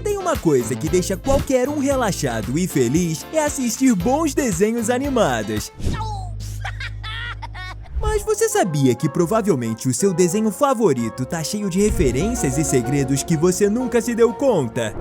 tem uma coisa que deixa qualquer um relaxado e feliz, é assistir bons desenhos animados. Mas você sabia que provavelmente o seu desenho favorito tá cheio de referências e segredos que você nunca se deu conta?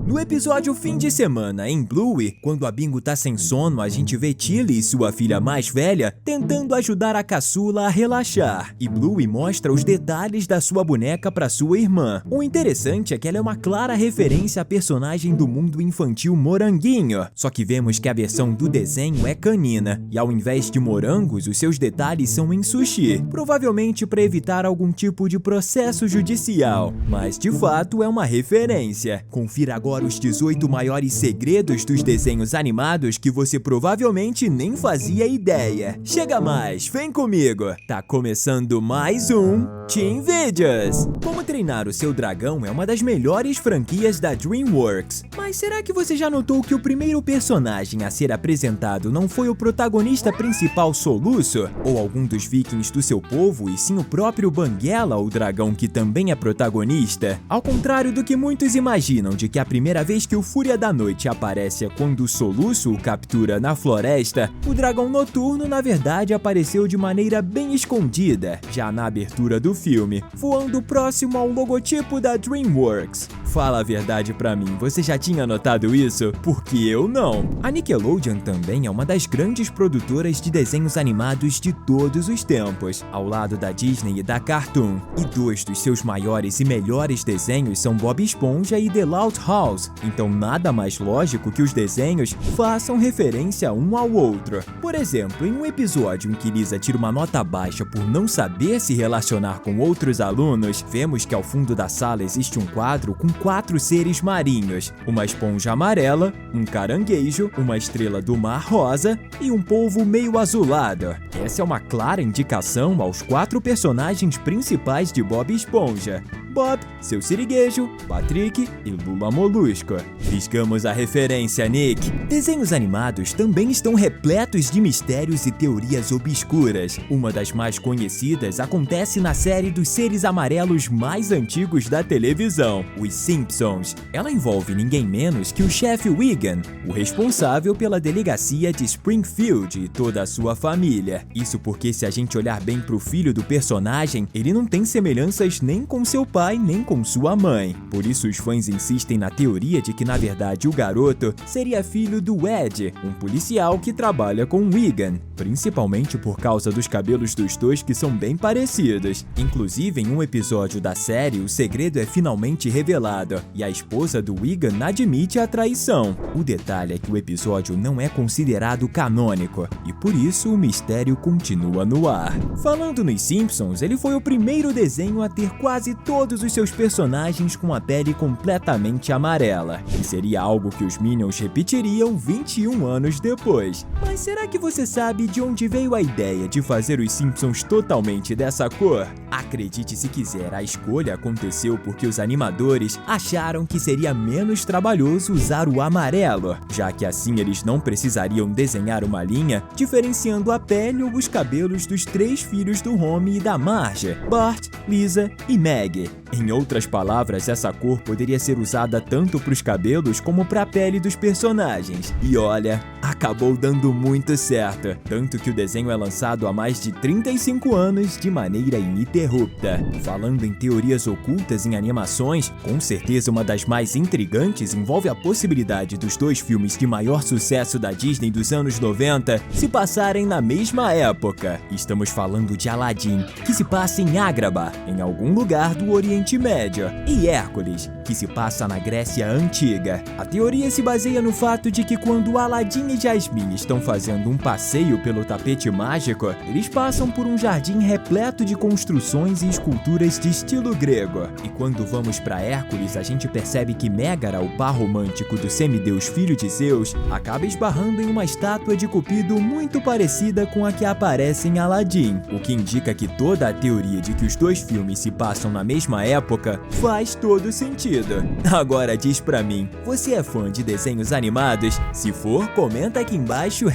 No episódio Fim de Semana, em Bluey, quando a Bingo tá sem sono, a gente vê Tilly, sua filha mais velha, tentando ajudar a caçula a relaxar. E Bluey mostra os detalhes da sua boneca pra sua irmã. O interessante é que ela é uma clara referência à personagem do mundo infantil Moranguinho. Só que vemos que a versão do desenho é canina, e ao invés de morangos, os seus detalhes são em sushi, provavelmente para evitar algum tipo de processo judicial. Mas de fato é uma referência. Confira agora os 18 maiores segredos dos desenhos animados que você provavelmente nem fazia ideia. Chega mais, vem comigo! Tá começando mais um Teen Videos! Como Treinar o Seu Dragão é uma das melhores franquias da DreamWorks. Mas será que você já notou que o primeiro personagem a ser apresentado não foi o protagonista principal Soluço? Ou algum dos vikings do seu povo, e sim o próprio Banguela, o dragão que também é protagonista? Ao contrário do que muitos imaginam de que a primeira vez que o Fúria da Noite aparece é quando o Soluço o captura na floresta, o dragão noturno na verdade apareceu de maneira bem escondida, já na abertura do filme, voando próximo ao logotipo da DreamWorks. Fala a verdade pra mim, você já tinha notado isso? Porque eu não. A Nickelodeon também é uma das grandes produtoras de desenhos animados de todos os tempos, ao lado da Disney e da Cartoon. E dois dos seus maiores e melhores desenhos são Bob Esponja e The Loud House, então nada mais lógico que os desenhos façam referência um ao outro. Por exemplo, em um episódio em que Lisa tira uma nota baixa por não saber se relacionar com outros alunos, vemos que ao fundo da sala existe um quadro com 4 seres marinhos, uma esponja amarela, um caranguejo, uma estrela do mar rosa e um polvo meio azulado. Essa é uma clara indicação aos 4 personagens principais de Bob Esponja: Bob, seu siriguejo, Patrick e Lula Molusco. Piscamos a referência, Nick. Desenhos animados também estão repletos de mistérios e teorias obscuras. Uma das mais conhecidas acontece na série dos seres amarelos mais antigos da televisão, os Simpsons. Ela envolve ninguém menos que o chefe Wiggum, o responsável pela delegacia de Springfield e toda a sua família. Isso porque se a gente olhar bem pro filho do personagem, ele não tem semelhanças nem com seu pai nem com sua mãe. Por isso os fãs insistem na teoria de que na verdade o garoto seria filho do Ed, um policial que trabalha com Wiggum, principalmente por causa dos cabelos dos dois que são bem parecidos. Inclusive em um episódio da série o segredo é finalmente revelado e a esposa do Wiggum admite a traição. O detalhe é que o episódio não é considerado canônico e por isso o mistério continua no ar. Falando nos Simpsons, ele foi o primeiro desenho a ter quase todos os seus personagens com a pele completamente amarela, e seria algo que os Minions repetiriam 21 anos depois. Mas será que você sabe de onde veio a ideia de fazer os Simpsons totalmente dessa cor? Acredite se quiser, a escolha aconteceu porque os animadores acharam que seria menos trabalhoso usar o amarelo, já que assim eles não precisariam desenhar uma linha diferenciando a pele ou os cabelos dos 3 filhos do Homer e da Marge, Bart, Lisa e Maggie. Em outras palavras, essa cor poderia ser usada tanto para os cabelos como para a pele dos personagens. E olha, acabou dando muito certo, tanto que o desenho é lançado há mais de 35 anos de maneira ininterrupta. Falando em teorias ocultas em animações, com certeza uma das mais intrigantes envolve a possibilidade dos 2 filmes de maior sucesso da Disney dos anos 90 se passarem na mesma época. Estamos falando de Aladdin, que se passa em Agrabah, em algum lugar do Oriente Médio, e Hércules, que se passa na Grécia Antiga. A teoria se baseia no fato de que quando Aladdin e Jasmine estão fazendo um passeio pelo tapete mágico, eles passam por um jardim repleto de construções e esculturas de estilo grego. E quando vamos para Hércules, a gente percebe que Mégara, o par romântico do semideus filho de Zeus, acaba esbarrando em uma estátua de Cupido muito parecida com a que aparece em Aladdin, o que indica que toda a teoria de que os 2 filmes se passam na mesma época, faz todo sentido. Agora diz pra mim, você é fã de desenhos animados? Se for, comenta aqui embaixo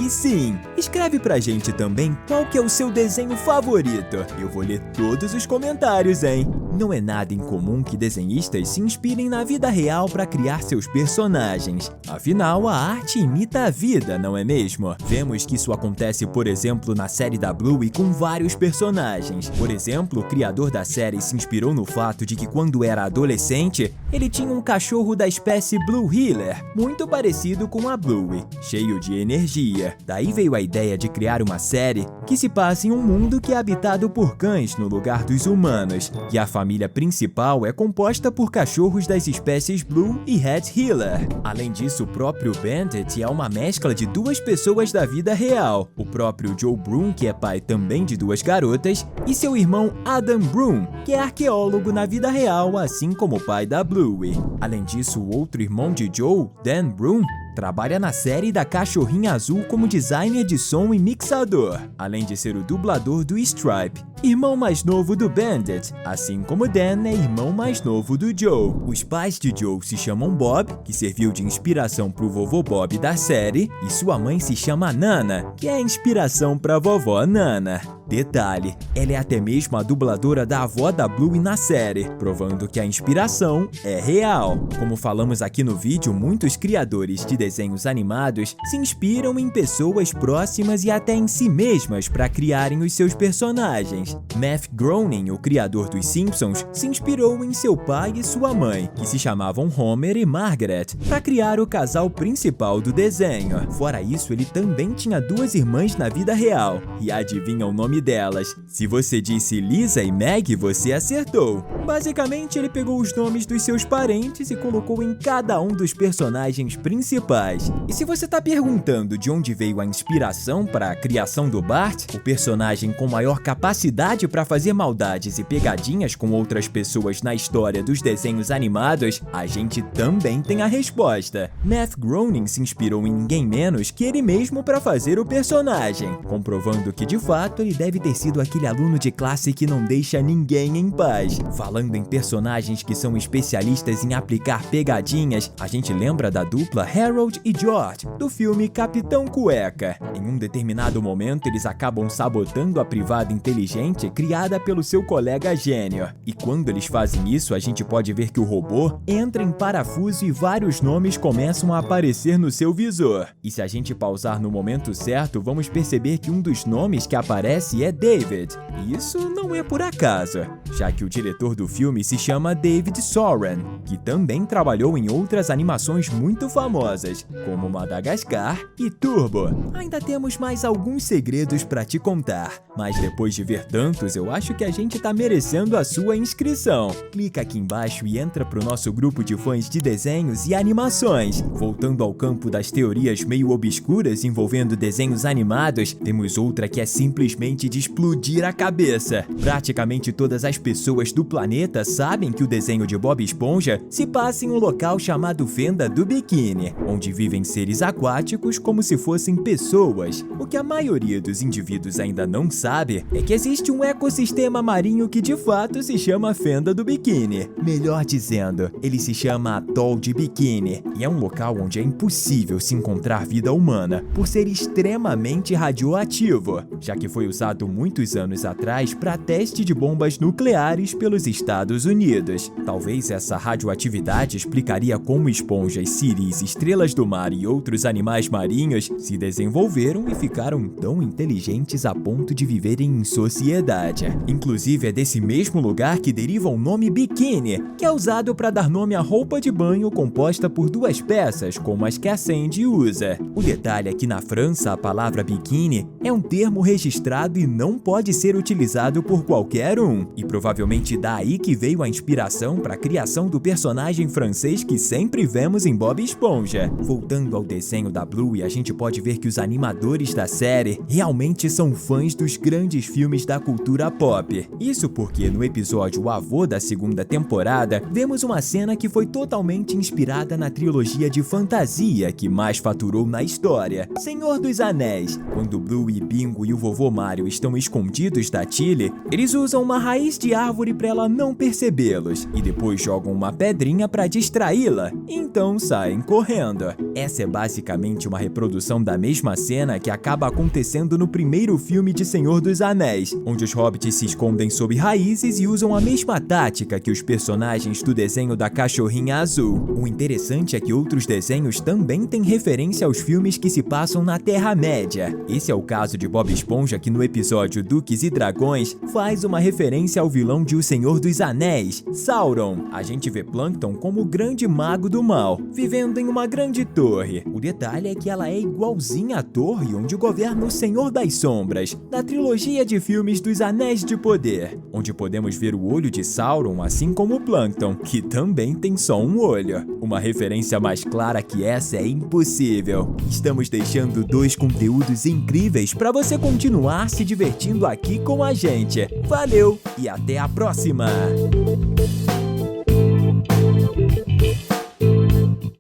#sim. Escreve pra gente também qual que é o seu desenho favorito. Eu vou ler todos os comentários, hein? Não é nada incomum que desenhistas se inspirem na vida real para criar seus personagens. Afinal, a arte imita a vida, não é mesmo? Vemos que isso acontece, por exemplo, na série da Bluey com vários personagens. Por exemplo, o criador da série se inspirou no fato de que quando era adolescente, ele tinha um cachorro da espécie Blue Heeler, muito parecido com a Bluey, cheio de energia. Daí veio a ideia de criar uma série que se passa em um mundo que é habitado por cães no lugar dos humanos, e a família principal é composta por cachorros das espécies Blue e Red Heeler. Além disso, o próprio Bandit é uma mescla de duas pessoas da vida real, o próprio Joe Broom, que é pai também de duas garotas, e seu irmão Adam Broom, que é arqueólogo na vida real, assim como o pai da Bluey. Além disso, o outro irmão de Joe, Dan Broom, trabalha na série da Cachorrinha Azul como designer de som e mixador, além de ser o dublador do Stripe, irmão mais novo do Bandit, assim como Dan é irmão mais novo do Joe. Os pais de Joe se chamam Bob, que serviu de inspiração pro vovô Bob da série, e sua mãe se chama Nana, que é a inspiração pra vovó Nana. Detalhe, ela é até mesmo a dubladora da avó da Bluey na série, provando que a inspiração é real. Como falamos aqui no vídeo, muitos criadores de desenhos animados se inspiram em pessoas próximas e até em si mesmas para criarem os seus personagens. Matt Groening, o criador dos Simpsons, se inspirou em seu pai e sua mãe, que se chamavam Homer e Margaret, para criar o casal principal do desenho. Fora isso, ele também tinha duas irmãs na vida real, e adivinha o nome delas? Se você disse Lisa e Meg, você acertou. Basicamente, ele pegou os nomes dos seus parentes e colocou em cada um dos personagens principais. E se você tá perguntando de onde veio a inspiração para a criação do Bart, o personagem com maior capacidade para fazer maldades e pegadinhas com outras pessoas na história dos desenhos animados, a gente também tem a resposta. Matt Groening se inspirou em ninguém menos que ele mesmo para fazer o personagem, comprovando que de fato ele deve ter sido aquele aluno de classe que não deixa ninguém em paz. Falando em personagens que são especialistas em aplicar pegadinhas, a gente lembra da dupla Harold e George, do filme Capitão Cueca. Em um determinado momento, eles acabam sabotando a privada inteligente criada pelo seu colega gênio. E quando eles fazem isso, a gente pode ver que o robô entra em parafuso e vários nomes começam a aparecer no seu visor. E se a gente pausar no momento certo, vamos perceber que um dos nomes que aparece é David. E isso não é por acaso, já que o diretor do filme se chama David Soren, que também trabalhou em outras animações muito famosas, como Madagascar e Turbo. Ainda temos mais alguns segredos para te contar, mas depois de ver tantos, eu acho que a gente tá merecendo a sua inscrição. Clica aqui embaixo e entra pro nosso grupo de fãs de desenhos e animações. Voltando ao campo das teorias meio obscuras envolvendo desenhos animados, temos outra que é simplesmente de explodir a cabeça. Praticamente todas as pessoas do planeta sabem que o desenho de Bob Esponja se passa em um local chamado Fenda do Biquíni, onde vivem seres aquáticos como se fossem pessoas. O que a maioria dos indivíduos ainda não sabe é que existe um ecossistema marinho que de fato se chama Fenda do Biquíni. Melhor dizendo, ele se chama Atol de Biquíni, e é um local onde é impossível se encontrar vida humana, por ser extremamente radioativo, já que foi usado muitos anos atrás para teste de bombas nucleares pelos Estados Unidos. Talvez essa radioatividade explicaria como esponjas, siris, estrelas do mar e outros animais marinhos se desenvolveram e ficaram tão inteligentes a ponto de viverem em sociedade. Inclusive, é desse mesmo lugar que deriva o nome biquíni, que é usado para dar nome à roupa de banho composta por duas peças, como as que a Sandy usa. O detalhe é que na França a palavra biquíni é um termo registrado e não pode ser utilizado por qualquer um, e provavelmente daí que veio a inspiração para a criação do personagem francês que sempre vemos em Bob Esponja. Voltando ao desenho da Bluey, a gente pode ver que os animadores da série realmente são fãs dos grandes filmes da cultura pop. Isso porque no episódio O Avô da segunda temporada, vemos uma cena que foi totalmente inspirada na trilogia de fantasia que mais faturou na história, Senhor dos Anéis. Quando Bluey, Bingo e o vovô Mario estão escondidos da Tilly, eles usam uma raiz de árvore para ela não percebê-los e depois jogam uma pedrinha para distraí-la, então saem correndo. Essa é basicamente uma reprodução da mesma cena que acaba acontecendo no primeiro filme de Senhor dos Anéis, onde os hobbits se escondem sob raízes e usam a mesma tática que os personagens do desenho da Cachorrinha Azul. O interessante é que outros desenhos também têm referência aos filmes que se passam na Terra-média. Esse é o caso de Bob Esponja, que no episódio Duques e Dragões faz uma referência ao vilão de O Senhor dos Anéis, Sauron. A gente vê Plankton como o grande mago do mal, vivendo em uma grande torre. O detalhe é que ela é igualzinha à torre onde governa o Senhor das Sombras, da trilogia de filmes dos Anéis de Poder, onde podemos ver o olho de Sauron, assim como o Plankton, que também tem só um olho. Uma referência mais clara que essa é impossível. Estamos deixando 2 conteúdos incríveis para você continuar se divertindo aqui com a gente. Valeu e até a próxima!